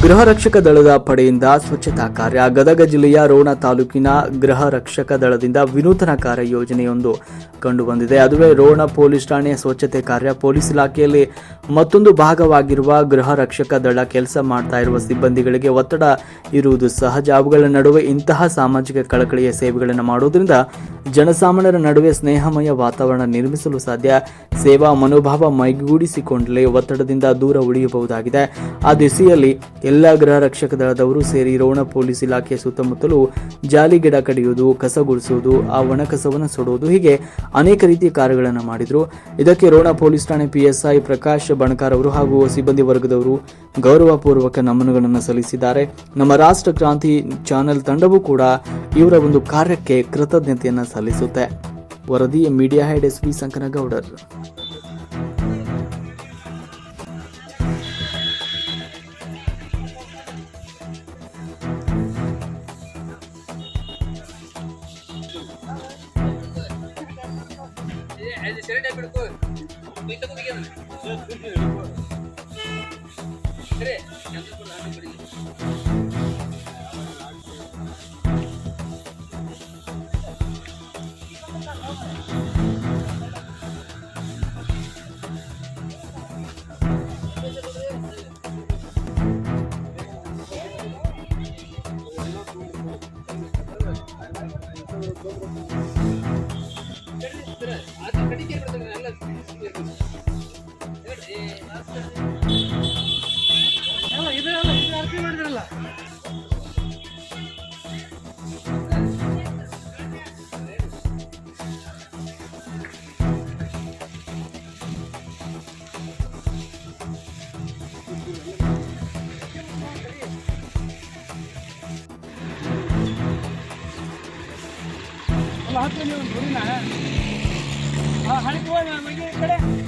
ಗೃಹ ರಕ್ಷಕ ದಳದ ಪಡೆಯಿಂದ ಸ್ವಚ್ಛತಾ ಕಾರ್ಯ. ಗದಗ ಜಿಲ್ಲೆಯ ರೋಣ ತಾಲೂಕಿನ ಗೃಹ ರಕ್ಷಕ ದಳದಿಂದ ವಿನೂತನ ಕಾರ್ಯ ಯೋಜನೆಯೊಂದು ಕಂಡುಬಂದಿದೆ. ಅದುವೇ ರೋಣ ಪೊಲೀಸ್ ಠಾಣೆಯ ಸ್ವಚ್ಛತೆ ಕಾರ್ಯ. ಪೊಲೀಸ್ ಇಲಾಖೆಯಲ್ಲಿ ಮತ್ತೊಂದು ಭಾಗವಾಗಿರುವ ಗೃಹ ರಕ್ಷಕ ದಳ ಕೆಲಸ ಮಾಡ್ತಾ ಇರುವ ಸಿಬ್ಬಂದಿಗಳಿಗೆ ಒತ್ತಡ ಇರುವುದು ಸಹಜ. ಅವುಗಳ ನಡುವೆ ಇಂತಹ ಸಾಮಾಜಿಕ ಕಳಕಳಿಯ ಸೇವೆಗಳನ್ನು ಮಾಡುವುದರಿಂದ ಜನಸಾಮಾನ್ಯರ ನಡುವೆ ಸ್ನೇಹಮಯ ವಾತಾವರಣ ನಿರ್ಮಿಸಲು ಸಾಧ್ಯ. ಸೇವಾ ಮನೋಭಾವ ಮೈಗೂಡಿಸಿಕೊಂಡಲೇ ಒತ್ತಡದಿಂದ ದೂರ ಉಳಿಯಬಹುದಾಗಿದೆ. ಆ ದಿಸೆಯಲ್ಲಿ ಎಲ್ಲ ಗೃಹ ರಕ್ಷಕ ದಳದವರು ಸೇರಿ ರೋಣ ಪೊಲೀಸ್ ಇಲಾಖೆಯ ಸುತ್ತಮುತ್ತಲೂ ಜಾಲಿ ಗಿಡ ಕಡಿಯುವುದು, ಕಸ ಗುಡಿಸುವುದು, ಆ ಒಣ ಕಸವನ್ನು ಸುಡುವುದು, ಹೀಗೆ ಅನೇಕ ರೀತಿಯ ಕಾರ್ಯಗಳನ್ನು ಮಾಡಿದರು. ಇದಕ್ಕೆ ರೋಣ ಪೊಲೀಸ್ ಠಾಣೆ PSI ಪ್ರಕಾಶ್ ಬಣಕಾರ್ ಅವರು ಹಾಗೂ ಸಿಬ್ಬಂದಿ ವರ್ಗದವರು ಗೌರವಪೂರ್ವಕ ನಮನಗಳನ್ನು ಸಲ್ಲಿಸಿದ್ದಾರೆ. ನಮ್ಮ ರಾಷ್ಟ್ರ ಕ್ರಾಂತಿ ಚಾನೆಲ್ ತಂಡವೂ ಕೂಡ ಇವರ ಒಂದು ಕಾರ್ಯಕ್ಕೆ ಕೃತಜ್ಞತೆಯನ್ನು ಸಲ್ಲಿಸುತ್ತೆ. ವರದಿ ಮೀಡಿಯಾ ಹೆಡ್ SP ಸಂಕನಗೌಡರ್. ಹತ್ತು ನೀವು ಹಣಿ ಹೋಗಿ ಕಡೆ